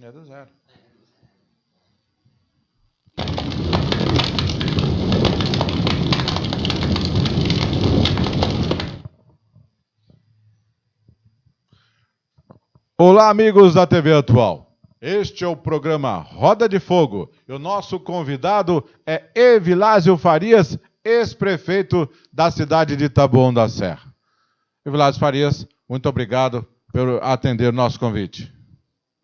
É do zero. Olá, amigos da TV Atual. Este é o programa Roda de Fogo. E o nosso convidado é Evilásio Farias, ex-prefeito da cidade de Taboão da Serra. Evilásio Farias, muito obrigado por atender o nosso convite.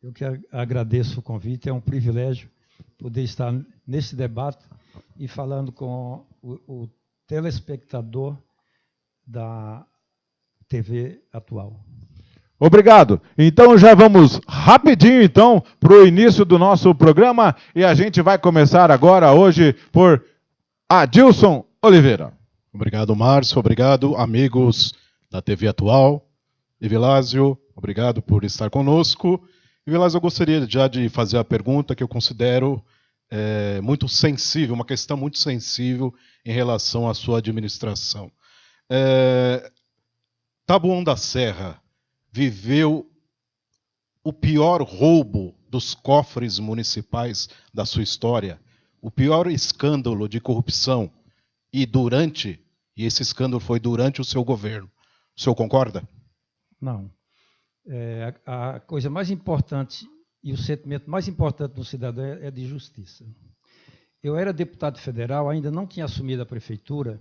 Eu que agradeço o convite, é um privilégio poder estar nesse debate e falando com o telespectador da TV Atual. Obrigado. Então já vamos rapidinho então para o início do nosso programa e a gente vai começar agora hoje por Adilson Oliveira. Obrigado, Márcio. Obrigado, amigos da TV Atual. Evilásio, obrigado por estar conosco. Evilásio, eu gostaria já de fazer a pergunta que eu considero muito sensível, uma questão muito sensível em relação à sua administração. Taboão da Serra viveu o pior roubo dos cofres municipais da sua história, o pior escândalo de corrupção, e esse escândalo foi durante o seu governo. O senhor concorda? Não. A coisa mais importante e o sentimento mais importante do cidadão é de justiça. Eu era deputado federal, ainda não tinha assumido a prefeitura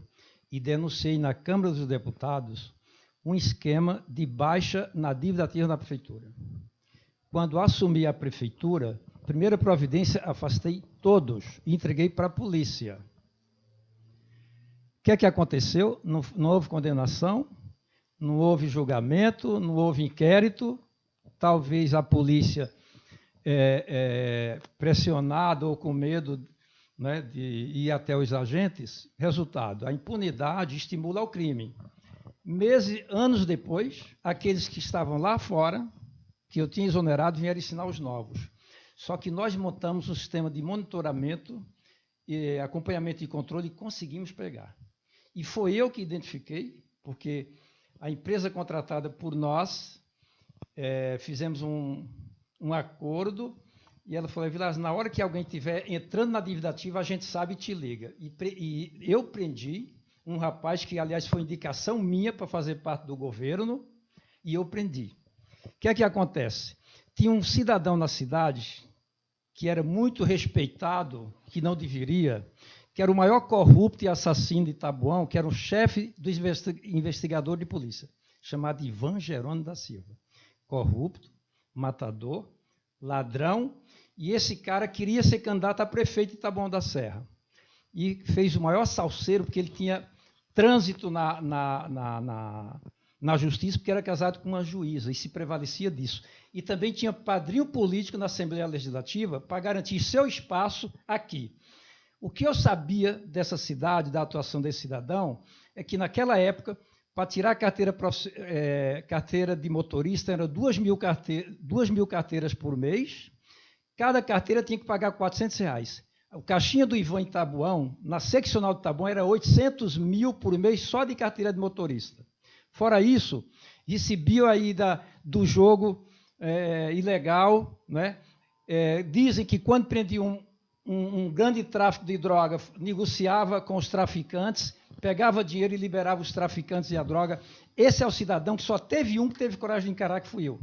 e denunciei na Câmara dos Deputados um esquema de baixa na dívida ativa da prefeitura. Quando assumi a prefeitura, primeira providência, afastei todos e entreguei para a polícia. O que é que aconteceu? Não houve condenação, não houve julgamento, não houve inquérito. Talvez a polícia, pressionada ou com medo, né, de ir até os agentes. Resultado, a impunidade estimula o crime. Anos depois, aqueles que estavam lá fora, que eu tinha exonerado, vieram ensinar os novos. Só que nós montamos um sistema de monitoramento, acompanhamento e controle e conseguimos pegar. E foi eu que identifiquei, porque a empresa contratada por nós, fizemos um acordo, e ela falou: Evilásio, na hora que alguém estiver entrando na dívida ativa, a gente sabe e te liga. E eu prendi um rapaz que, aliás, foi indicação minha para fazer parte do governo, e eu prendi. O que é que acontece? Tinha um cidadão na cidade que era muito respeitado, que não deveria, que era o maior corrupto e assassino de Taboão, que era o chefe do investigador de polícia, chamado Ivan Jerônimo da Silva. Corrupto, matador, ladrão, e esse cara queria ser candidato a prefeito de Taboão da Serra. E fez o maior salseiro, porque ele tinha trânsito na justiça, porque era casado com uma juíza, e se prevalecia disso. E também tinha padrinho político na Assembleia Legislativa para garantir seu espaço aqui. O que eu sabia dessa cidade, da atuação desse cidadão, é que naquela época, para tirar a carteira de motorista, eram 2.000 carteiras por mês, cada carteira tinha que pagar R$400. O caixinha do Ivan em Taboão, na seccional de Taboão, era 800 mil por mês só de carteira de motorista. Fora isso, recebiam aí do jogo ilegal, né? Dizem que quando prendiam um grande tráfico de droga, negociava com os traficantes, pegava dinheiro e liberava os traficantes e a droga. Esse é o cidadão que só teve um que teve coragem de encarar, que fui eu.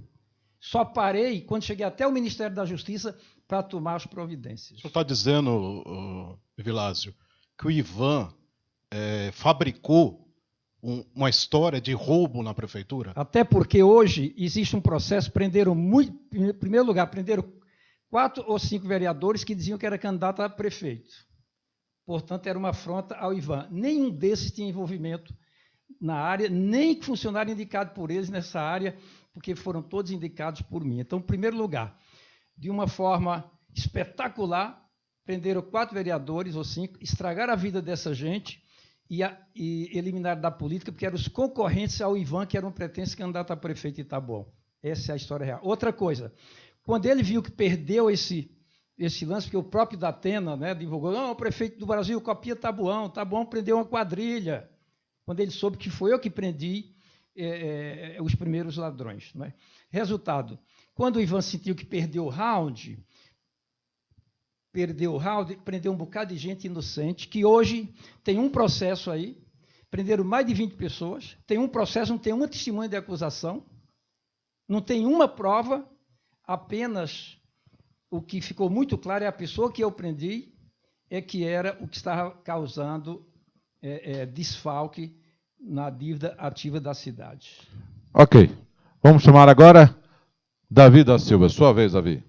Só parei quando cheguei até o Ministério da Justiça para tomar as providências. O senhor está dizendo, Evilásio, que o Ivan fabricou uma história de roubo na prefeitura? Até porque hoje existe um processo, em primeiro lugar, prenderam 4 ou 5 vereadores que diziam que era candidato a prefeito. Portanto, era uma afronta ao Ivan. Nenhum desses tinha envolvimento na área, nem funcionário indicado por eles nessa área, porque foram todos indicados por mim. Então, em primeiro lugar, de uma forma espetacular, prenderam 4 vereadores ou 5, estragaram a vida dessa gente e eliminaram da política, porque eram os concorrentes ao Ivan, que era um pretenso candidato a prefeito de Taboão. Essa é a história real. Outra coisa, quando ele viu que perdeu esse lance, porque o próprio Datena, né, divulgou: não, o prefeito do Brasil copia Taboão, Taboão prendeu uma quadrilha. Quando ele soube que foi eu que prendi, os primeiros ladrões. Né? Resultado, quando o Ivan sentiu que perdeu o round, prendeu um bocado de gente inocente, que hoje tem um processo aí, prenderam mais de 20 pessoas, tem um processo, não tem uma testemunha de acusação, não tem uma prova, apenas o que ficou muito claro é a pessoa que eu prendi, é que era o que estava causando desfalque na dívida ativa da cidade. Ok. Vamos chamar agora Davi da Silva. Sua vez, Davi.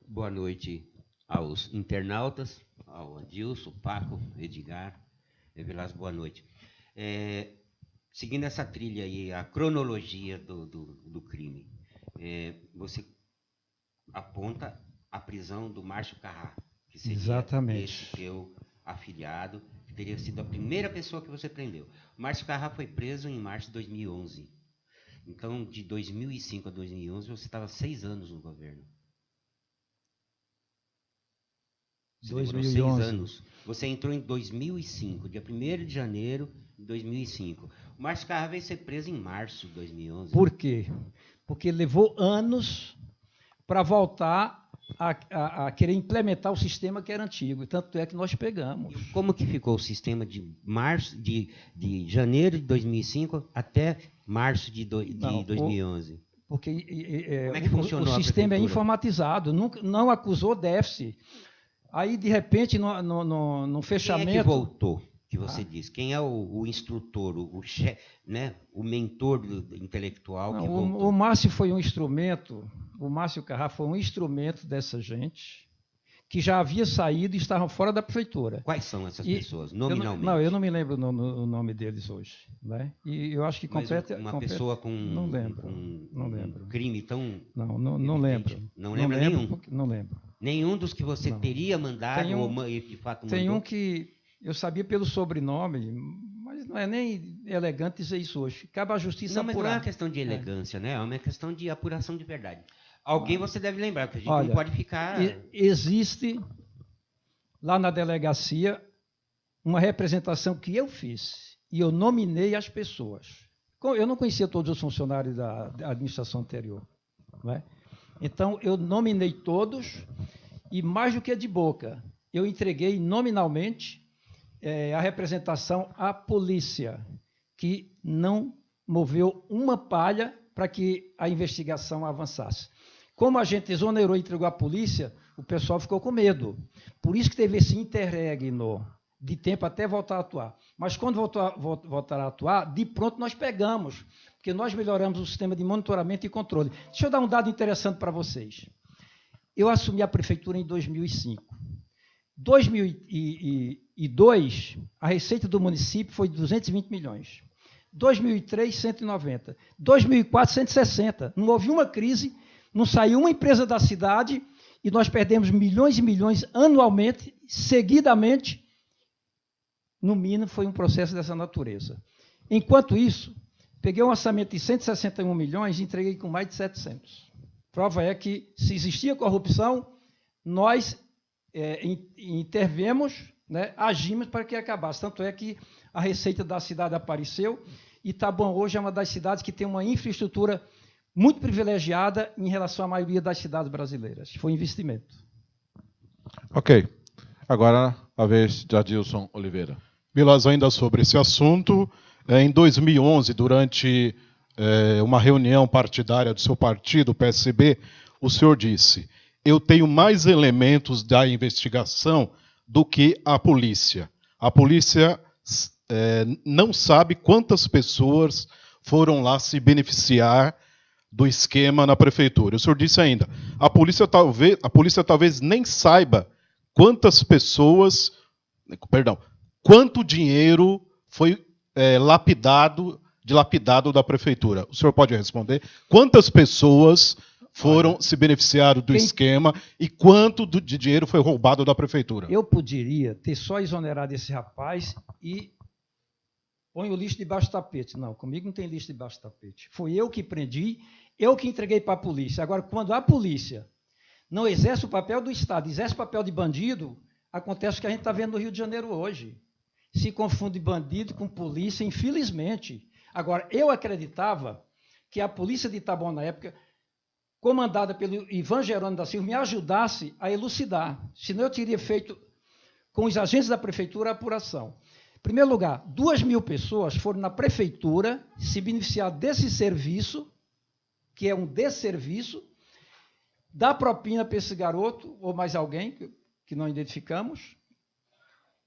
Boa noite aos internautas, ao Adilson, Paco, Edgar, Evilásio, boa noite. Seguindo essa trilha aí, a cronologia do crime, você aponta a prisão do Márcio Carrá, que seria Exatamente. esse teu afilhado, que teria sido a primeira pessoa que você prendeu. O Márcio Carrá foi preso em março de 2011. Então, de 2005 a 2011, você estava 6 anos no governo. Você 2011. demorou 6 anos. Você entrou em 2005, dia 1º de janeiro de 2005. O Márcio Carrá veio ser preso em março de 2011. Por quê? Porque levou anos para voltar a querer implementar o sistema que era antigo. Tanto é que nós pegamos. E como que ficou o sistema de janeiro de 2005 até março de 2011? Porque como é que funcionou o sistema é informatizado, não acusou déficit. Aí, de repente, no fechamento... Quem é que voltou, que você disse? Quem é o instrutor, o chefe, né? O mentor intelectual que voltou? O Márcio foi um instrumento, o Márcio Carrá foi um instrumento dessa gente que já havia saído e estavam fora da prefeitura. Quais são essas pessoas, nominalmente? Eu não me lembro o nome deles hoje. Né? E eu acho que uma pessoa com não lembro. Um crime tão... Não lembro. Não lembra nenhum? Não lembro. Nenhum dos que você teria mandado ou de fato mandou? Tem um que eu sabia pelo sobrenome, mas não é nem elegante dizer isso hoje. Cabe à justiça apurar. Mas não é uma questão de elegância, né? É uma questão de apuração de verdade. Alguém você deve lembrar, porque a gente não pode ficar... Existe lá na delegacia uma representação que eu fiz e eu nominei as pessoas. Eu não conhecia todos os funcionários da administração anterior. Não é? Então, eu nominei todos e, mais do que de boca, eu entreguei nominalmente a representação à polícia, que não moveu uma palha para que a investigação avançasse. Como a gente exonerou e entregou à polícia, o pessoal ficou com medo. Por isso que teve esse interregno de tempo até voltar a atuar. Mas quando voltar a atuar, de pronto nós pegamos, porque nós melhoramos o sistema de monitoramento e controle. Deixa eu dar um dado interessante para vocês. Eu assumi a prefeitura em 2005. 2002, a receita do município foi de 220 milhões. 2003, 190. 2004, 160. Não houve uma crise, não saiu uma empresa da cidade e nós perdemos milhões e milhões anualmente, seguidamente. No mínimo, foi um processo dessa natureza. Enquanto isso, peguei um orçamento de 161 milhões e entreguei com mais de 700. Prova é que, se existia corrupção, nós intervemos, né, agimos para que acabasse. Tanto é que a receita da cidade apareceu e Taboão hoje é uma das cidades que tem uma infraestrutura muito privilegiada em relação à maioria das cidades brasileiras. Foi investimento. Ok. Agora, a vez de Adilson Oliveira. Vilas, ainda sobre esse assunto, em 2011, durante uma reunião partidária do seu partido, o PSB, o senhor disse: eu tenho mais elementos da investigação do que a polícia. A polícia não sabe quantas pessoas foram lá se beneficiar do esquema na prefeitura. O senhor disse ainda: a polícia talvez nem saiba quanto dinheiro foi dilapidado da prefeitura. O senhor pode responder? Quantas pessoas foram se beneficiar do esquema e quanto de dinheiro foi roubado da prefeitura? Eu poderia ter só exonerado esse rapaz e põe o lixo debaixo do tapete. Não, comigo não tem lixo debaixo do tapete. Foi eu que prendi, eu que entreguei para a polícia. Agora, quando a polícia não exerce o papel do Estado, exerce o papel de bandido, acontece o que a gente está vendo no Rio de Janeiro hoje. Se confunde bandido com polícia, infelizmente. Agora, eu acreditava que a polícia de Itabuna, na época, comandada pelo Ivan Gerônimo da Silva, me ajudasse a elucidar. Senão eu teria feito, com os agentes da prefeitura, a apuração. Em primeiro lugar, 2.000 pessoas foram na prefeitura se beneficiar desse serviço, que é um desserviço, dar propina para esse garoto, ou mais alguém, que não identificamos,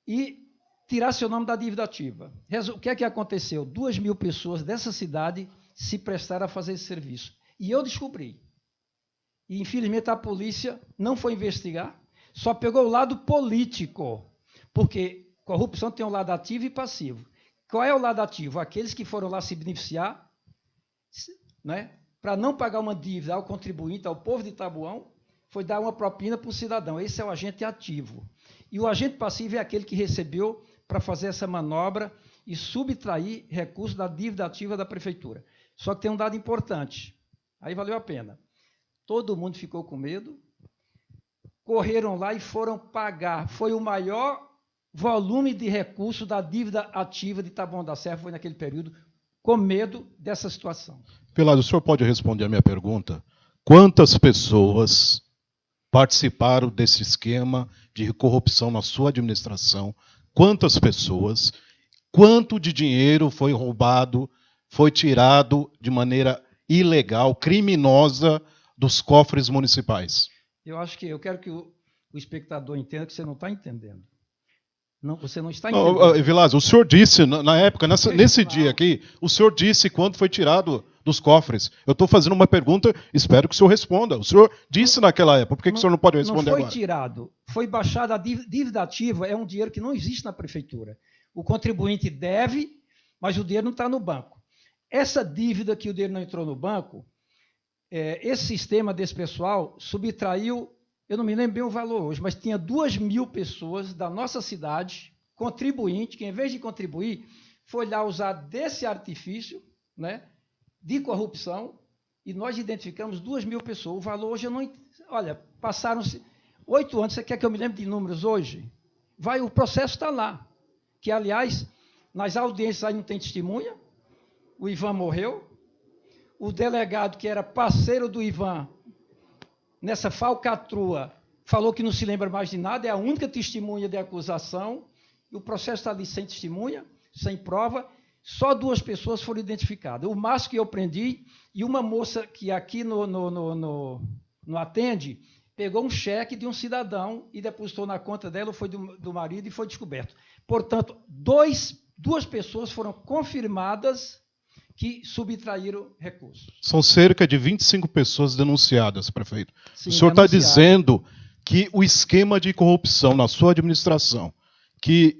e tirar seu nome da dívida ativa. O que é que aconteceu? 2.000 pessoas dessa cidade se prestaram a fazer esse serviço. E eu descobri. E, infelizmente, a polícia não foi investigar, só pegou o lado político, porque corrupção tem um lado ativo e passivo. Qual é o lado ativo? Aqueles que foram lá se beneficiar, né, para não pagar uma dívida ao contribuinte, ao povo de Itabuão, foi dar uma propina para o cidadão. Esse é o agente ativo. E o agente passivo é aquele que recebeu para fazer essa manobra e subtrair recursos da dívida ativa da prefeitura. Só que tem um dado importante. Aí valeu a pena. Todo mundo ficou com medo, correram lá e foram pagar. Foi o maior volume de recursos da dívida ativa de Taboão da Serra, foi naquele período, com medo dessa situação. Velasco, o senhor pode responder a minha pergunta? Quantas pessoas participaram desse esquema de corrupção na sua administração? Quantas pessoas? Quanto de dinheiro foi roubado, foi tirado de maneira ilegal, criminosa, dos cofres municipais? Eu quero que o espectador entenda que você não está entendendo. Não, você não está entendendo. Velasco, o senhor disse, na época, nesse dia aqui, o senhor disse quanto foi tirado dos cofres. Eu estou fazendo uma pergunta, espero que o senhor responda. O senhor disse naquela época, por que o senhor não pode responder agora? Não foi tirado, foi baixada a dívida ativa, é um dinheiro que não existe na prefeitura. O contribuinte deve, mas o dinheiro não está no banco. Essa dívida que o dinheiro não entrou no banco, esse sistema desse pessoal subtraiu, eu não me lembro bem o valor hoje, mas tinha 2.000 pessoas da nossa cidade, contribuinte, que em vez de contribuir, foi lá usar desse artifício, né, de corrupção, e nós identificamos 2.000 pessoas. O valor hoje eu não... Olha, passaram-se 8 anos, você quer que eu me lembre de números hoje? O processo está lá, que, aliás, nas audiências aí não tem testemunha, o Ivan morreu, o delegado, que era parceiro do Ivan, nessa falcatrua, falou que não se lembra mais de nada, é a única testemunha de acusação, e o processo está ali sem testemunha, sem prova, só 2 pessoas foram identificadas. O Márcio, que eu prendi, e uma moça que aqui no Atende, pegou um cheque de um cidadão e depositou na conta dela, foi do marido, e foi descoberto. Portanto, 2 pessoas foram confirmadas que subtraíram recursos. São cerca de 25 pessoas denunciadas, prefeito. Sim, o senhor está dizendo que o esquema de corrupção na sua administração, que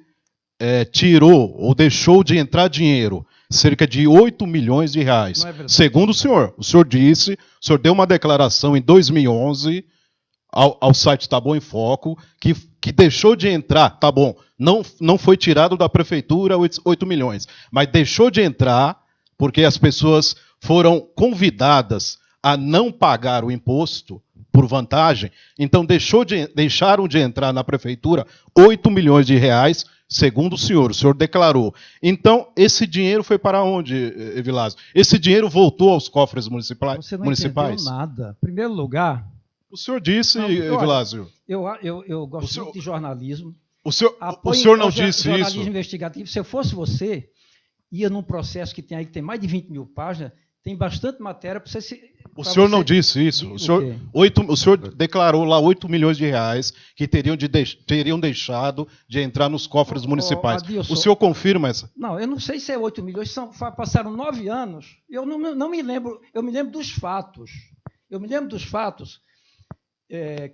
tirou ou deixou de entrar dinheiro, cerca de 8 milhões de reais. Segundo o senhor disse, o senhor deu uma declaração em 2011 ao site Tá Bom em Foco, que deixou de entrar, tá bom, não foi tirado da prefeitura 8 milhões, mas deixou de entrar porque as pessoas foram convidadas a não pagar o imposto por vantagem, então deixaram de entrar na prefeitura 8 milhões de reais, segundo o senhor declarou. Então, esse dinheiro foi para onde, Evilásio? Esse dinheiro voltou aos cofres municipais? Você não entendeu nada. Em primeiro lugar... O senhor disse, Evilásio... Eu gosto muito de jornalismo. O senhor não disse jornalismo isso? Investigativo. Se eu fosse você, ia num processo que tem aí, que tem mais de 20 mil páginas, tem bastante matéria para você se... O senhor não disse isso. O senhor declarou lá 8 milhões de reais que teriam deixado de entrar nos cofres municipais. Adilson, o senhor confirma essa? Não, eu não sei se é 8 milhões, passaram 9 anos. Eu não me lembro, eu me lembro dos fatos.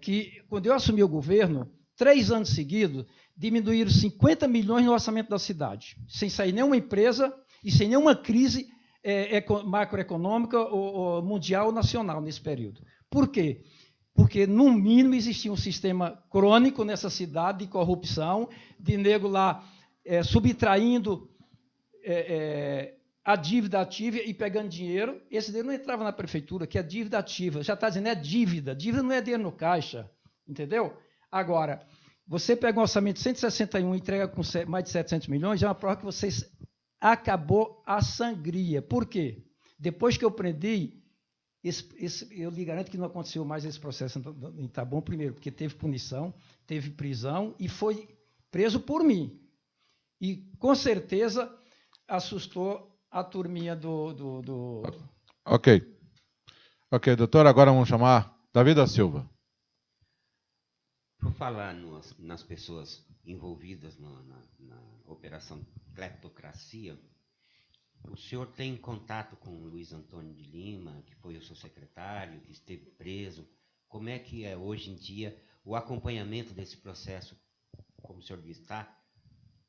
Que, quando eu assumi o governo, 3 anos seguidos, diminuíram 50 milhões no orçamento da cidade, sem sair nenhuma empresa e sem nenhuma crise macroeconômica ou mundial ou nacional nesse período. Por quê? Porque, no mínimo, existia um sistema crônico nessa cidade de corrupção, de nego lá subtraindo a dívida ativa e pegando dinheiro. Esse dinheiro não entrava na prefeitura, que é dívida ativa. Já está dizendo, é dívida. Dívida não é dinheiro no caixa, entendeu? Agora, você pega um orçamento de 161 e entrega com mais de 700 milhões, é uma prova que vocês acabou a sangria. Por quê? Depois que eu prendi, eu lhe garanto que não aconteceu mais esse processo em Itabom, primeiro, porque teve punição, teve prisão e foi preso por mim. E, com certeza, assustou a turminha do... Ok. Ok, doutor, agora vamos chamar Davi da Silva. Por falar nas pessoas envolvidas na operação Cleptocracia, o senhor tem contato com o Luiz Antônio de Lima, que foi o seu secretário, que esteve preso? Como é que é hoje em dia o acompanhamento desse processo? Como o senhor disse, está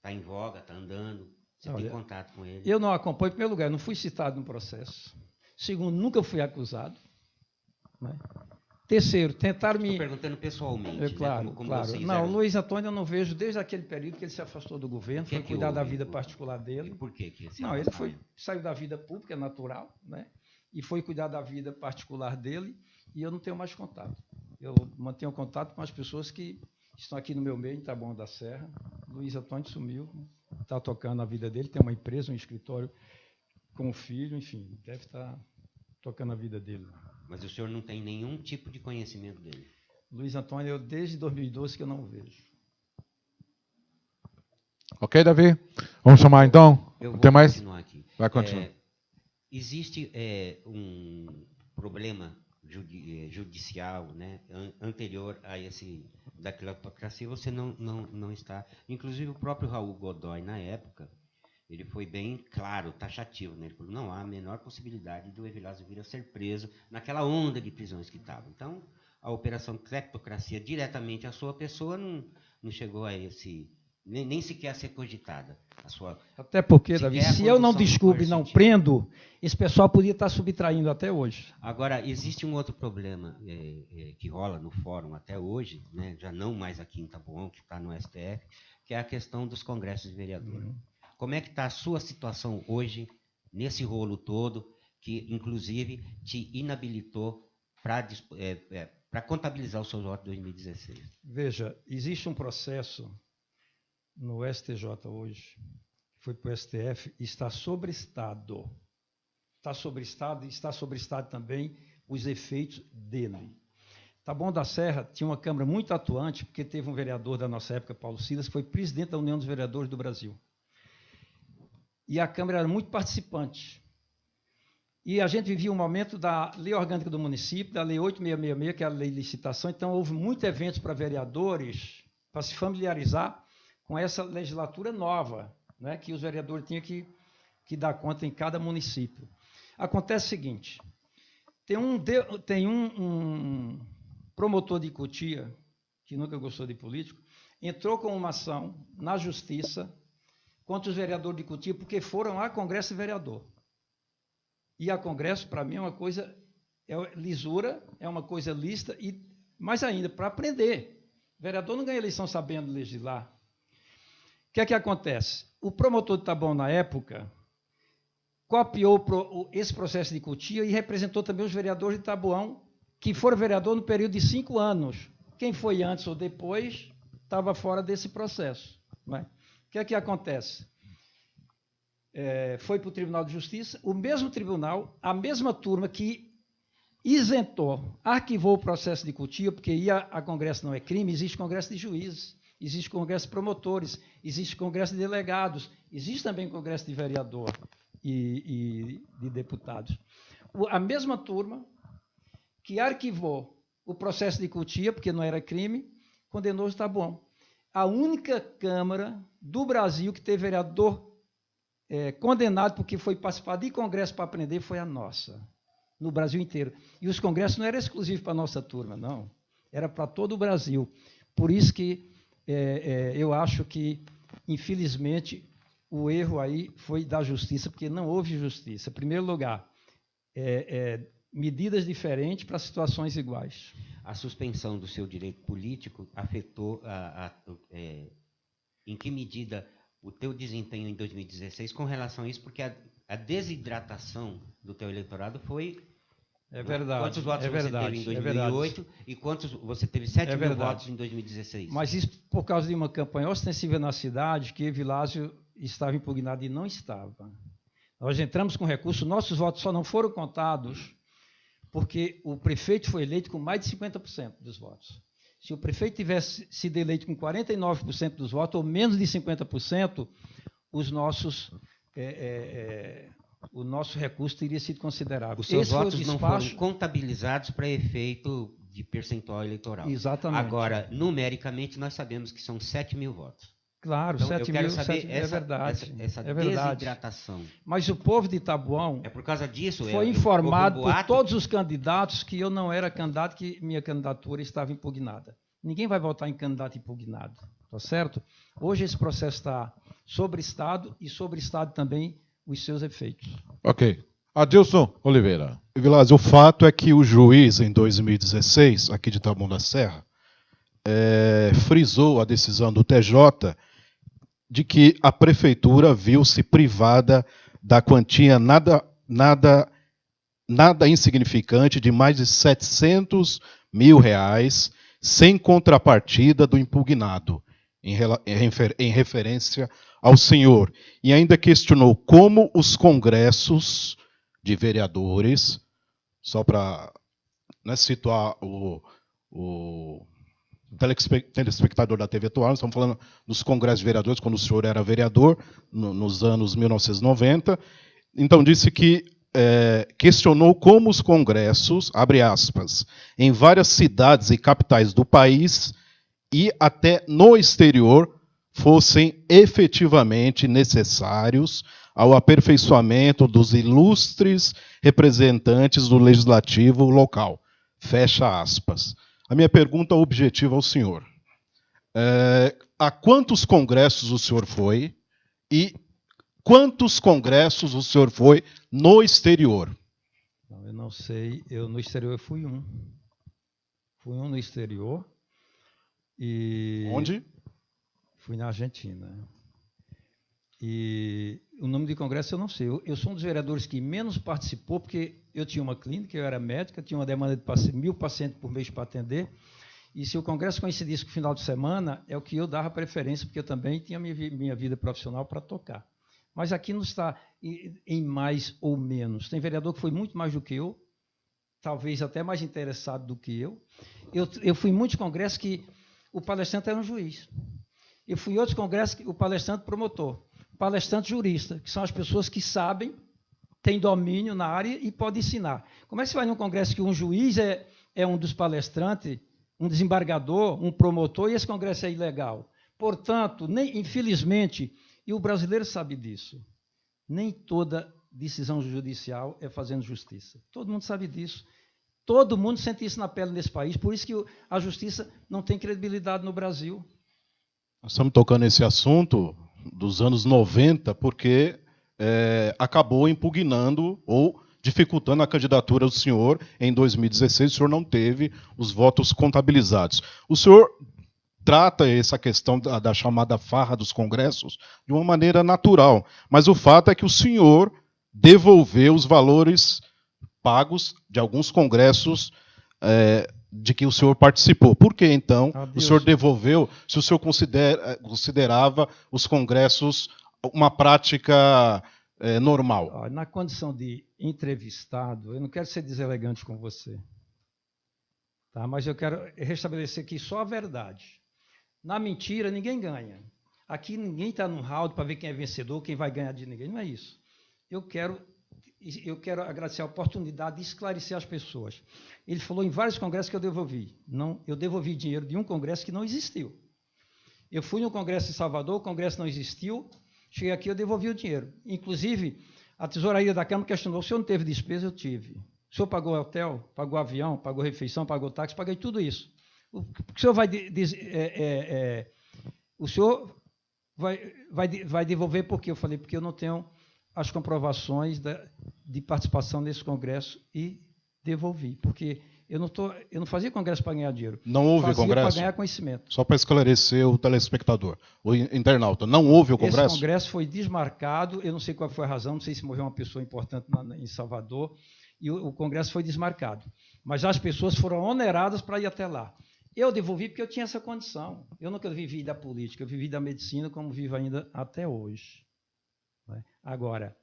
em voga, está andando? Você tem contato com ele? Eu não acompanho, em primeiro lugar, não fui citado no processo. Segundo, nunca fui acusado. Né? Terceiro, tentaram me... Estou perguntando pessoalmente, claro, né? Como claro. vocês Não, eram... o Luiz Antônio eu não vejo desde aquele período que ele se afastou do governo, foi cuidar da vida particular dele. E por que Não, ele saiu da vida pública, natural, né? E foi cuidar da vida particular dele, e eu não tenho mais contato. Eu mantenho contato com as pessoas que estão aqui no meu meio, em Taboão da Serra. Luiz Antônio sumiu, está tocando a vida dele, tem uma empresa, um escritório com o filho, enfim, deve estar tocando a vida dele. Mas o senhor não tem nenhum tipo de conhecimento dele? Luiz Antônio, eu desde 2012 que eu não o vejo. Ok, Davi? Vamos chamar então? Eu vou Tem mais? continuar aqui. Vai continuar. Existe um problema judicial, né, anterior a esse da cleptocracia, você não está... Inclusive o próprio Raul Godoy, na época, ele foi bem claro, taxativo, né? Ele falou, não há a menor possibilidade do Evilásio vir a ser preso naquela onda de prisões que estava. Então, a operação cleptocracia diretamente à sua pessoa não chegou a esse... Nem sequer a ser cogitada. Até porque, Davi, se eu não descubro e não prendo, esse pessoal podia estar subtraindo até hoje. Agora, existe um outro problema que rola no fórum até hoje, né? Já não mais aqui em Taboão, que está no STF, que é a questão dos congressos de vereadores. Como é que está a sua situação hoje, nesse rolo todo, que, inclusive, te inabilitou para contabilizar o seu voto de 2016? Veja, existe um processo no STJ hoje, foi para o STF, e está sobrestado. Está sobrestado e está sobrestado também os efeitos dele. Taboão da Serra tinha uma Câmara muito atuante, porque teve um vereador da nossa época, Paulo Silas, que foi presidente da União dos Vereadores do Brasil. E a Câmara era muito participante. E a gente vivia um momento da Lei Orgânica do Município, da Lei 8666, que é a Lei de Licitação, então houve muitos eventos para vereadores, para se familiarizar com essa legislatura nova, né, que os vereadores tinham que dar conta em cada município. Acontece o seguinte, tem um promotor de Cotia, que nunca gostou de político, entrou com uma ação na Justiça contra os vereadores de Cotia, porque foram a Congresso de Vereador. E a Congresso, para mim, é uma coisa lisura, é uma coisa lícita, e mais ainda, para aprender. O vereador não ganha eleição sabendo legislar. O que é que acontece? O promotor de Taboão, na época, copiou esse processo de Cotia e representou também os vereadores de Taboão, que foram vereador no período de 5 anos. Quem foi antes ou depois estava fora desse processo. Não é? O que é que acontece? Foi para o Tribunal de Justiça, o mesmo tribunal, a mesma turma que isentou, arquivou o processo de Cotia, porque ia a Congresso não é crime, existe Congresso de Juízes, existe Congresso de Promotores, existe Congresso de Delegados, existe também Congresso de Vereador e de Deputados. A mesma turma que arquivou o processo de Cotia, porque não era crime, condenou o Taboão. A única Câmara do Brasil que teve vereador condenado porque foi participar de congresso para aprender foi a nossa, no Brasil inteiro. E os congressos não eram exclusivos para a nossa turma, não. Era para todo o Brasil. Por isso que eu acho que, infelizmente, o erro aí foi da justiça, porque não houve justiça. Em primeiro lugar, medidas diferentes para situações iguais. A suspensão do seu direito político afetou em que medida o teu desempenho em 2016 com relação a isso, porque a desidratação do teu eleitorado foi... É verdade. Quantos votos você teve em 2008 e quantos você teve 7 mil votos em 2016? Mas isso por causa de uma campanha ostensiva na cidade, que Evilásio estava impugnado e não estava. Nós entramos com recurso, nossos votos só não foram contados porque o prefeito foi eleito com mais de 50% dos votos. Se o prefeito tivesse sido eleito com 49% dos votos, ou menos de 50%, o nosso recurso teria sido considerável. Os seus votos não foram contabilizados para efeito de percentual eleitoral. Exatamente. Agora, numericamente, nós sabemos que são 7 mil votos. Claro, então, 7 eu quero mil, saber 7 mil, é verdade. Essa é verdade. desidratação. Mas o povo de Taboão é por causa disso, foi informado por todos os candidatos que eu não era candidato, que minha candidatura estava impugnada. Ninguém vai votar em candidato impugnado, tá certo? Hoje esse processo está sobre Estado e sobre Estado também os seus efeitos. Ok. Adilson Oliveira. Evilásio, o fato é que o juiz, em 2016, aqui de Taboão da Serra, frisou a decisão do TJ de que a prefeitura viu-se privada da quantia nada insignificante de mais de 700 mil reais, sem contrapartida do impugnado, em referência ao senhor. E ainda questionou como os congressos de vereadores, só para situar o telespectador da TV atual, nós estamos falando dos congressos de vereadores, quando o senhor era vereador, nos anos 1990. Então, disse que questionou como os congressos, abre aspas, em várias cidades e capitais do país e até no exterior, fossem efetivamente necessários ao aperfeiçoamento dos ilustres representantes do legislativo local. Fecha aspas. A minha pergunta objetiva ao senhor. A quantos congressos o senhor foi e quantos congressos o senhor foi no exterior? Não, eu não sei. No exterior eu fui um. Fui um no exterior. E onde? Fui na Argentina. E o nome de congresso eu não sei. Eu sou um dos vereadores que menos participou, porque eu tinha uma clínica, eu era médica, tinha uma demanda de 1.000 pacientes por mês para atender, e se o congresso coincidisse com o final de semana, é o que eu dava preferência, porque eu também tinha minha vida profissional para tocar. Mas aqui não está em mais ou menos. Tem vereador que foi muito mais do que eu, talvez até mais interessado do que eu. Eu fui em muitos congressos que o palestrante era um juiz. Eu fui em outros congressos que o palestrante promotor. Palestrante jurista, que são as pessoas que sabem, têm domínio na área e podem ensinar. Como é que você vai num congresso que um juiz é um dos palestrantes, um desembargador, um promotor, e esse congresso é ilegal? Portanto, infelizmente, e o brasileiro sabe disso, nem toda decisão judicial é fazendo justiça. Todo mundo sabe disso. Todo mundo sente isso na pele nesse país, por isso que a justiça não tem credibilidade no Brasil. Nós estamos tocando nesse assunto dos anos 90, porque acabou impugnando ou dificultando a candidatura do senhor em 2016. O senhor não teve os votos contabilizados. O senhor trata essa questão da chamada farra dos congressos de uma maneira natural, mas o fato é que o senhor devolveu os valores pagos de alguns congressos de que o senhor participou. Por que, então, o senhor devolveu, se o senhor considerava os congressos uma prática normal? Na condição de entrevistado, eu não quero ser deselegante com você, tá? Mas eu quero restabelecer aqui só a verdade. Na mentira, ninguém ganha. Aqui ninguém está num round para ver quem é vencedor, quem vai ganhar de ninguém. Não é isso. Eu quero agradecer a oportunidade de esclarecer as pessoas. Ele falou em vários congressos que eu devolvi. Não, eu devolvi dinheiro de um congresso que não existiu. Eu fui no congresso em Salvador, o congresso não existiu, cheguei aqui, eu devolvi o dinheiro. Inclusive, a tesouraria da Câmara questionou, o senhor não teve despesa? Eu tive. O senhor pagou hotel, pagou avião, pagou refeição, pagou táxi, paguei tudo isso. O senhor vai devolver por quê? Eu falei, porque eu não tenho as comprovações de participação nesse congresso e devolvi, porque eu não fazia congresso para ganhar dinheiro. Não houve fazia congresso? Para ganhar conhecimento. Só para esclarecer o telespectador, o internauta, não houve o congresso? Esse congresso foi desmarcado, eu não sei qual foi a razão, não sei se morreu uma pessoa importante em Salvador, e o congresso foi desmarcado. Mas as pessoas foram oneradas para ir até lá. Eu devolvi porque eu tinha essa condição. Eu nunca vivi da política, eu vivi da medicina como vivo ainda até hoje. Agora,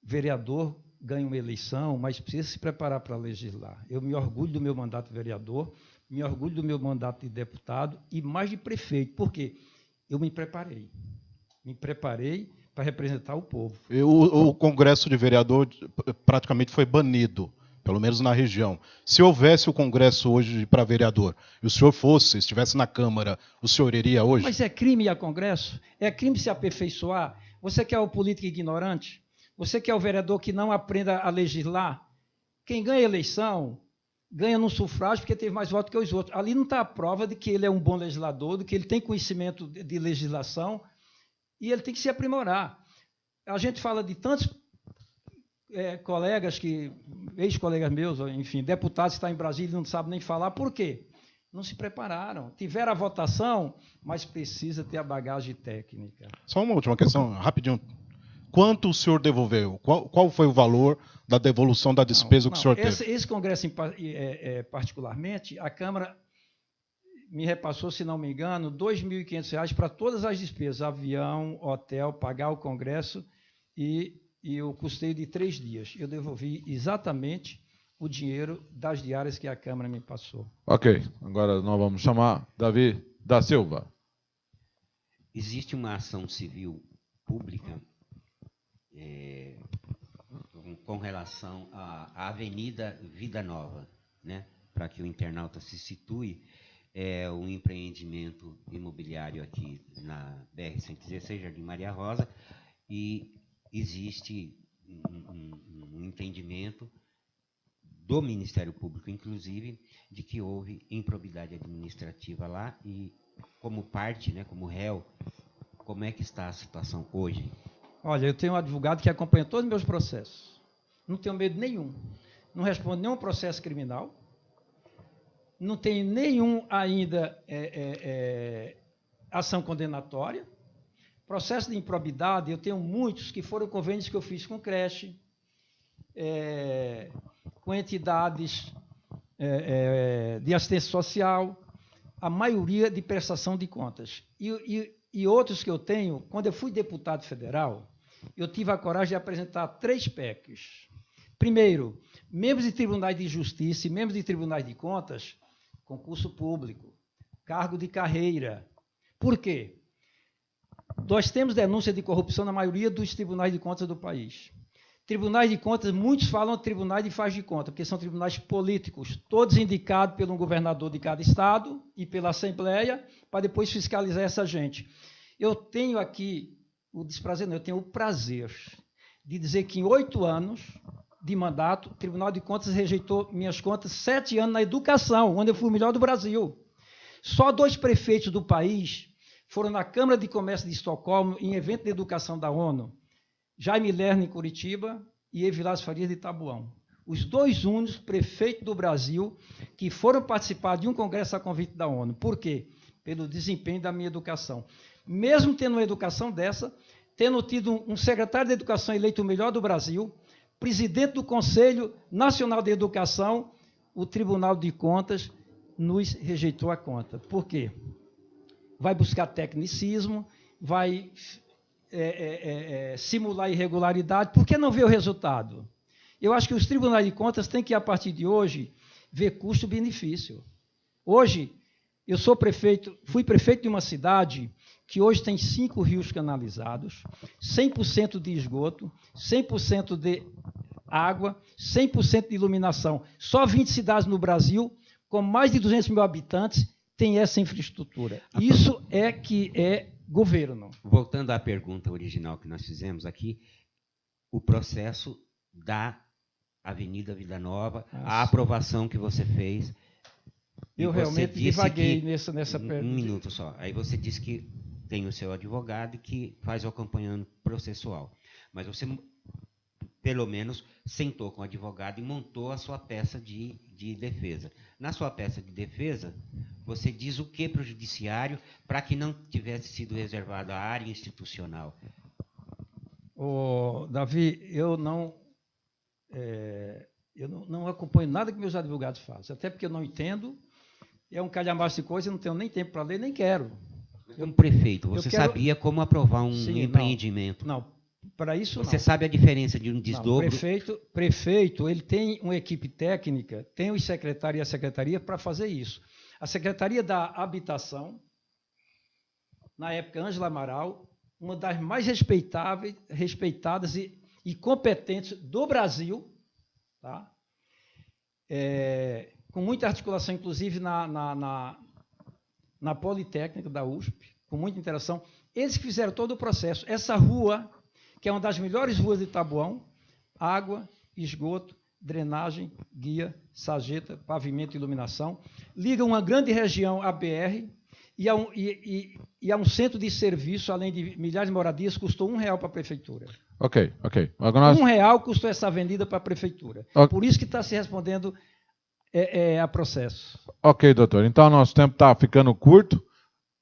vereador ganha uma eleição, mas precisa se preparar para legislar. Eu me orgulho do meu mandato de vereador, me orgulho do meu mandato de deputado e mais de prefeito. Por quê? Eu me preparei. Me preparei para representar o povo. O Congresso de Vereador praticamente foi banido, pelo menos na região. Se houvesse o Congresso hoje para vereador, e o senhor estivesse na Câmara, o senhor iria hoje? Mas é crime ir a Congresso? É crime se aperfeiçoar? Você quer o político ignorante? Você quer o vereador que não aprenda a legislar? Quem ganha a eleição, ganha no sufrágio porque teve mais votos que os outros. Ali não está a prova de que ele é um bom legislador, de que ele tem conhecimento de legislação, e ele tem que se aprimorar. A gente fala de tantos colegas, ex-colegas meus, enfim, deputados que estão em Brasília e não sabem nem falar. Por quê? Não se prepararam. Tiveram a votação, mas precisa ter a bagagem técnica. Só uma última questão, rapidinho. Quanto o senhor devolveu? Qual foi o valor da devolução da despesa que o senhor teve? Esse Congresso, particularmente, a Câmara me repassou, se não me engano, R$ 2.500 para todas as despesas, avião, hotel, pagar o Congresso e o custeio de 3 dias. Eu devolvi exatamente o dinheiro das diárias que a Câmara me passou. Ok, agora nós vamos chamar Davi da Silva. Existe uma ação civil pública com relação à Avenida Vida Nova, né? Para que o internauta se situe, é um empreendimento imobiliário aqui na BR-116, Jardim Maria Rosa, e existe um entendimento do Ministério Público, inclusive, de que houve improbidade administrativa lá e, como parte, né, como réu, como é que está a situação hoje? Olha, eu tenho um advogado que acompanha todos os meus processos. Não tenho medo nenhum. Não respondo nenhum processo criminal. Não tenho nenhum ainda ação condenatória. Processo de improbidade, eu tenho muitos que foram convênios que eu fiz com creche, com entidades de assistência social, a maioria de prestação de contas. E outros que eu tenho, quando eu fui deputado federal, eu tive a coragem de apresentar 3 PECs. Primeiro, membros de tribunais de justiça e membros de tribunais de contas, concurso público, cargo de carreira. Por quê? Nós temos denúncia de corrupção na maioria dos tribunais de contas do país. Tribunais de contas, muitos falam de tribunais de faz de conta, porque são tribunais políticos, todos indicados pelo governador de cada estado e pela Assembleia, para depois fiscalizar essa gente. Eu tenho aqui o desprazer, não, eu tenho o prazer de dizer que em 8 anos de mandato, o Tribunal de Contas rejeitou minhas contas 7 anos na educação, onde eu fui o melhor do Brasil. Só 2 prefeitos do país foram na Câmara de Comércio de Estocolmo, em evento de educação da ONU, Jaime Lerner, em Curitiba, e Evilásio Farias, de Itabuão. Os 2 únicos prefeitos do Brasil que foram participar de um congresso a convite da ONU. Por quê? Pelo desempenho da minha educação. Mesmo tendo uma educação dessa, tendo tido um secretário de Educação eleito o melhor do Brasil, presidente do Conselho Nacional de Educação, o Tribunal de Contas nos rejeitou a conta. Por quê? Vai buscar tecnicismo, vai simular irregularidade. Por que não ver o resultado? Eu acho que os tribunais de contas têm que, a partir de hoje, ver custo-benefício. Hoje, eu fui prefeito de uma cidade que hoje tem 5 rios canalizados, 100% de esgoto, 100% de água, 100% de iluminação. Só 20 cidades no Brasil, com mais de 200 mil habitantes, têm essa infraestrutura. Isso é que é governo. Voltando à pergunta original que nós fizemos aqui, o processo da Avenida Vida Nova, a aprovação que você fez. Eu realmente divaguei nessa pergunta. Um minuto só. Aí você disse que tem o seu advogado que faz o acompanhamento processual. Mas você, pelo menos, sentou com o advogado e montou a sua peça de defesa. Na sua peça de defesa, você diz o que para o judiciário para que não tivesse sido reservado a área institucional? Davi, eu não acompanho nada que meus advogados fazem, até porque eu não entendo, é um calhamaço de coisa, eu não tenho nem tempo para ler, nem quero. como prefeito, você sabia como aprovar um empreendimento? Não, para isso você não. sabe a diferença de um desdobro? Não, prefeito, ele tem uma equipe técnica, tem os secretários e a secretaria para fazer isso. A Secretaria da Habitação, na época Ângela Amaral, uma das mais respeitadas e competentes do Brasil, tá? Com muita articulação, inclusive na Politécnica da USP, com muita interação. Eles que fizeram todo o processo. Essa rua, que é uma das melhores ruas de Taboão, água, esgoto, drenagem, guia, sarjeta, pavimento e iluminação, liga uma grande região à BR e a um centro de serviço, além de milhares de moradias, custou R$1 para a prefeitura. Ok. Agora R$1 custou essa avenida para a prefeitura. Okay. Por isso que está se respondendo a processo. Ok, doutor. Então, nosso tempo está ficando curto.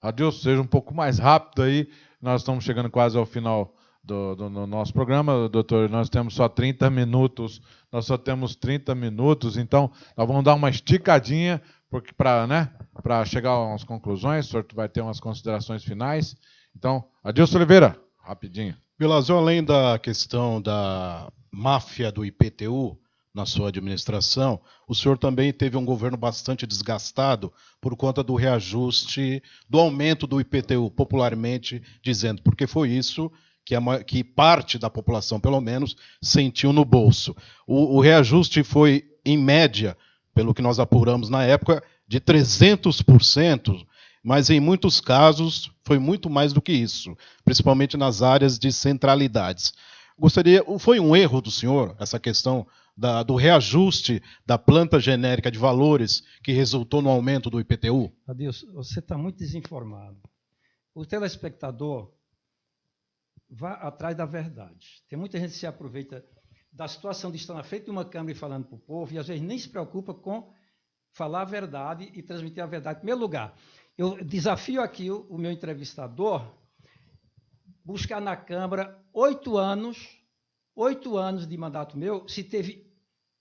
Adilson, seja um pouco mais rápido aí. Nós estamos chegando quase ao final do nosso programa, doutor. Nós temos só 30 minutos. Nós só temos 30 minutos. Então, nós vamos dar uma esticadinha para chegar às conclusões. O senhor vai ter umas considerações finais. Então, Adilson Oliveira, rapidinho. Vilásio, além da questão da máfia do IPTU na sua administração, o senhor também teve um governo bastante desgastado por conta do reajuste, do aumento do IPTU, popularmente dizendo, porque foi isso que parte da população, pelo menos, sentiu no bolso. O reajuste foi, em média, pelo que nós apuramos na época, de 300%, mas em muitos casos foi muito mais do que isso, principalmente nas áreas de centralidades. Foi um erro do senhor, essa questão do reajuste da planta genérica de valores que resultou no aumento do IPTU? Adilson, você está muito desinformado. O telespectador vá atrás da verdade. Tem muita gente que se aproveita da situação de estar na frente de uma câmera e falando para o povo, e às vezes nem se preocupa com falar a verdade e transmitir a verdade. Em primeiro lugar, eu desafio aqui o meu entrevistador buscar na Câmara 8 anos de mandato meu, se teve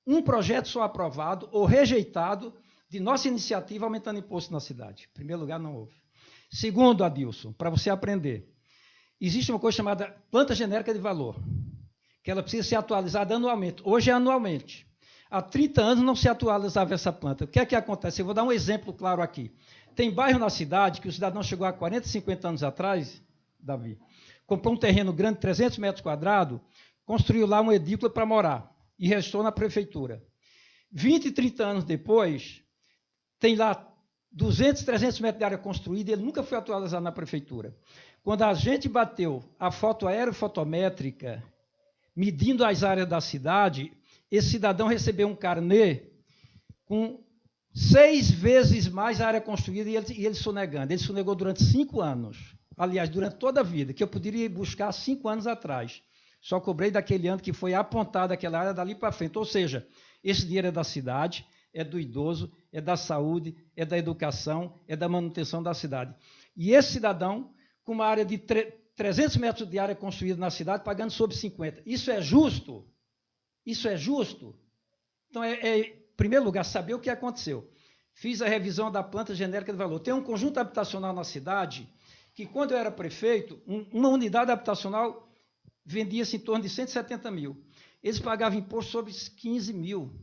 um projeto só aprovado ou rejeitado de nossa iniciativa aumentando imposto na cidade. Em primeiro lugar, não houve. Segundo, Adilson, para você aprender, existe uma coisa chamada planta genérica de valor, que ela precisa ser atualizada anualmente. Hoje é anualmente. Há 30 anos não se atualizava essa planta. O que é que acontece? Eu vou dar um exemplo claro aqui. Tem bairro na cidade que o cidadão chegou há 40, 50 anos atrás, Davi, comprou um terreno grande, 300 metros quadrados, construiu lá uma edícula para morar e restou na prefeitura. 20, 30 anos depois, tem lá 200, 300 metros de área construída e ele nunca foi atualizado na prefeitura. Quando a gente bateu a foto aerofotométrica, medindo as áreas da cidade, esse cidadão recebeu um carnê com 6 vezes mais a área construída e ele sonegando. Ele sonegou durante 5 anos. Aliás, durante toda a vida, que eu poderia buscar 5 anos atrás. Só cobrei daquele ano que foi apontada aquela área dali para frente. Ou seja, esse dinheiro é da cidade, é do idoso, é da saúde, é da educação, é da manutenção da cidade. E esse cidadão, com uma área de 300 metros de área construída na cidade, pagando sobre 50. Isso é justo? Isso é justo? Então, em primeiro lugar, saber o que aconteceu. Fiz a revisão da planta genérica de valor. Tem um conjunto habitacional na cidade que, quando eu era prefeito, uma unidade habitacional vendia-se em torno de 170 mil. Eles pagavam imposto sobre 15 mil,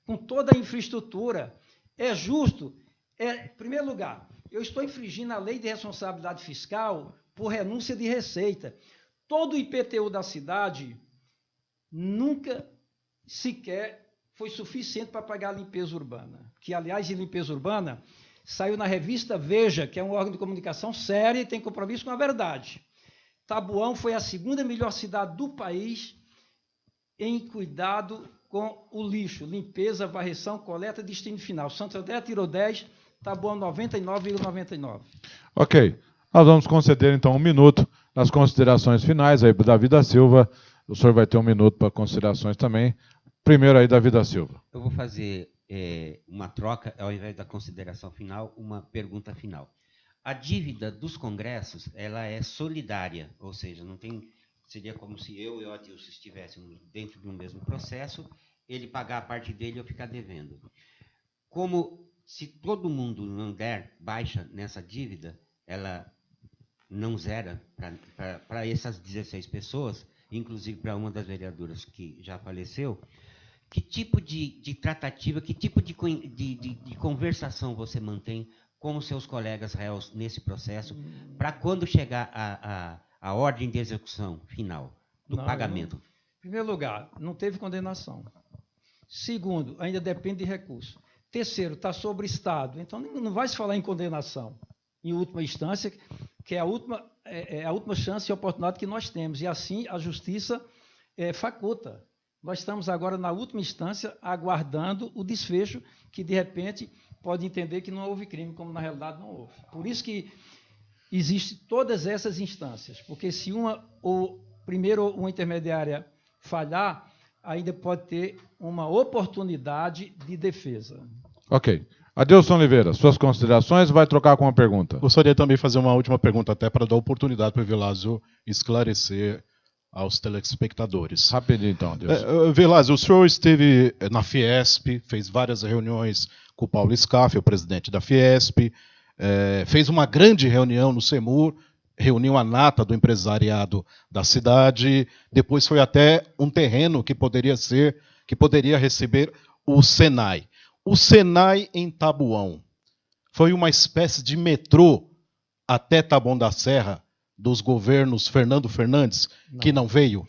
com toda a infraestrutura. É justo? Em primeiro lugar, eu estou infringindo a lei de responsabilidade fiscal por renúncia de receita. Todo o IPTU da cidade nunca sequer foi suficiente para pagar a limpeza urbana. Que, aliás, em limpeza urbana, saiu na revista Veja, que é um órgão de comunicação sério e tem compromisso com a verdade. Taboão foi a segunda melhor cidade do país em cuidado com o lixo, limpeza, varreção, coleta e destino final. Santo André tirou 10, Taboão 99,99. Ok. Nós vamos conceder, então, 1 minuto nas considerações finais aí para Davi da Silva. O senhor vai ter 1 minuto para considerações também. Primeiro aí, Davi da Silva. Eu vou fazer uma troca, ao invés da consideração final, uma pergunta final. A dívida dos congressos, ela é solidária, ou seja, não tem, seria como se eu e o Adilson estivéssemos dentro do mesmo processo, ele pagar a parte dele e eu ficar devendo. Como se todo mundo não der baixa nessa dívida, ela não zera para essas 16 pessoas, inclusive para uma das vereadoras que já faleceu, que tipo de tratativa, que tipo de conversação você mantém com os seus colegas réus nesse processo, para quando chegar a ordem de execução final do pagamento? Em primeiro lugar, não teve condenação. Segundo, ainda depende de recurso. Terceiro, está sobre o Estado. Então, não vai se falar em condenação, em última instância, que é a última chance e oportunidade que nós temos. E assim a Justiça faculta. Nós estamos agora na última instância aguardando o desfecho que, de repente, pode entender que não houve crime, como na realidade não houve. Por isso que existem todas essas instâncias, porque se uma intermediária falhar, ainda pode ter uma oportunidade de defesa. Ok. Adilson Oliveira, suas considerações, vai trocar com uma pergunta. Gostaria também de fazer uma última pergunta, até para dar oportunidade para o Evilásio esclarecer aos telespectadores. Rapidinho, então, Adilson. Evilásio, o senhor esteve na Fiesp, fez várias reuniões com o Paulo Scaff, o presidente da Fiesp, fez uma grande reunião no CEMUR, reuniu a nata do empresariado da cidade, depois foi até um terreno que poderia receber o Senai. O Senai em Taboão foi uma espécie de metrô até Taboão da Serra dos governos Fernando Fernandes, que não veio?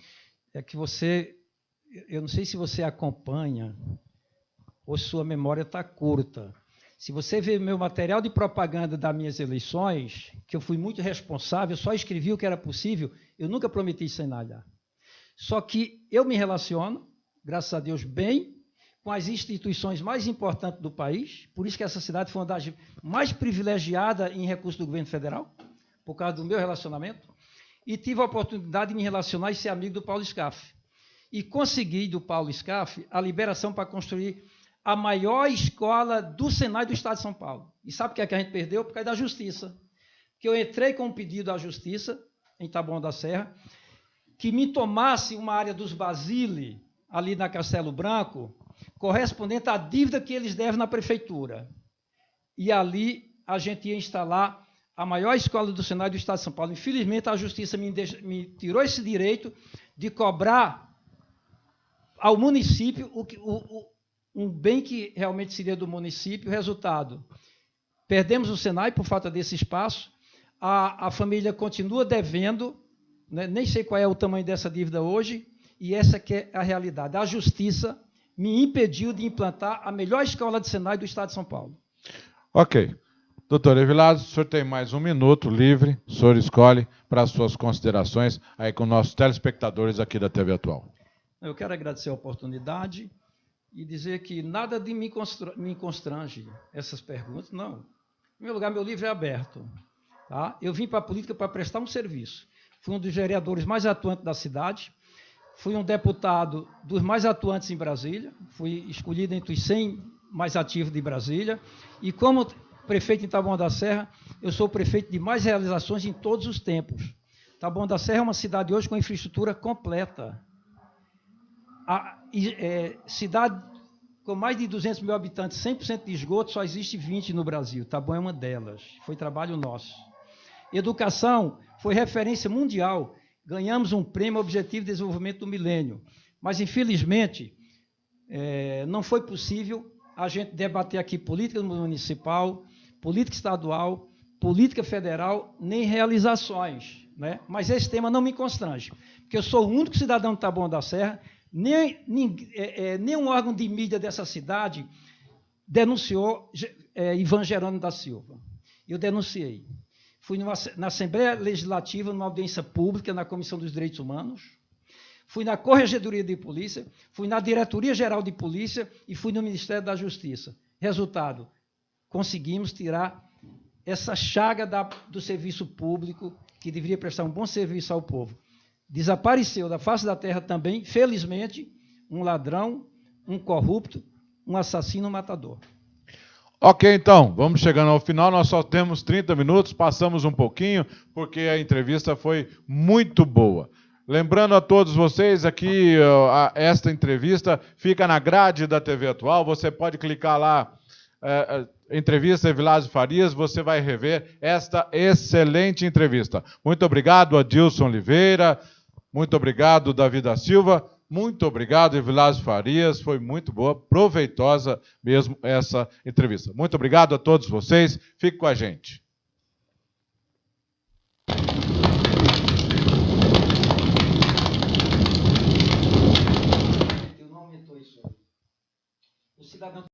É que eu não sei se você acompanha ou sua memória está curta. Se você vê meu material de propaganda das minhas eleições, que eu fui muito responsável, só escrevi o que era possível, eu nunca prometi Senai lá. Só que eu me relaciono, graças a Deus, bem com as instituições mais importantes do país, por isso que essa cidade foi uma das mais privilegiadas em recursos do governo federal, por causa do meu relacionamento, e tive a oportunidade de me relacionar e ser amigo do Paulo Scaff. E consegui, do Paulo Scaff, a liberação para construir a maior escola do Senai do Estado de São Paulo. E sabe o que é que a gente perdeu? Por causa da Justiça. Que eu entrei com um pedido à Justiça, em Taboão da Serra, que me tomasse uma área dos Basile, ali na Castelo Branco, correspondente à dívida que eles devem na prefeitura. E ali a gente ia instalar a maior escola do Senai do Estado de São Paulo. Infelizmente, a Justiça me tirou esse direito de cobrar ao município um bem que realmente seria do município. Resultado, perdemos o Senai por falta desse espaço, a família continua devendo, né? Nem sei qual é o tamanho dessa dívida hoje, e essa que é a realidade. A Justiça me impediu de implantar a melhor escola de Senai do Estado de São Paulo. Ok. Doutor Evilásio, o senhor tem mais 1 minuto livre, o senhor escolhe para as suas considerações aí com nossos telespectadores aqui da TV Atual. Eu quero agradecer a oportunidade e dizer que nada de me constrange essas perguntas, não. Em primeiro lugar, meu livro é aberto. Tá? Eu vim para a política para prestar um serviço. Fui um dos vereadores mais atuantes da cidade, fui um deputado dos mais atuantes em Brasília, fui escolhido entre os 100 mais ativos de Brasília, e como prefeito em Taboão da Serra, eu sou o prefeito de mais realizações em todos os tempos. Taboão da Serra é uma cidade hoje com infraestrutura completa. Cidade com mais de 200 mil habitantes, 100% de esgoto, só existe 20 no Brasil. Taboão é uma delas. Foi trabalho nosso. Educação foi referência mundial. Ganhamos um prêmio Objetivo de Desenvolvimento do Milênio. Mas, infelizmente, não foi possível a gente debater aqui política municipal, política estadual, política federal, nem realizações, né? Mas esse tema não me constrange, porque eu sou o único cidadão de Taboão da Serra, nenhum órgão de mídia dessa cidade denunciou Ivan Jerônimo da Silva. Eu denunciei. Fui na Assembleia Legislativa, numa audiência pública, na Comissão dos Direitos Humanos, fui na Corregedoria de Polícia, fui na Diretoria Geral de Polícia e fui no Ministério da Justiça. Resultado, conseguimos tirar essa chaga do serviço público, que deveria prestar um bom serviço ao povo. Desapareceu da face da terra também, felizmente, um ladrão, um corrupto, um assassino, um matador. Ok, então, vamos chegando ao final, nós só temos 30 minutos, passamos um pouquinho, porque a entrevista foi muito boa. Lembrando a todos vocês aqui, esta entrevista fica na grade da TV Atual, você pode clicar lá, Entrevista Evilásio Farias, você vai rever esta excelente entrevista. Muito obrigado, Adilson Oliveira. Muito obrigado, Davi da Silva. Muito obrigado, Evilásio Farias. Foi muito boa, proveitosa mesmo essa entrevista. Muito obrigado a todos vocês. Fique com a gente. Não aumentou isso. O cidadão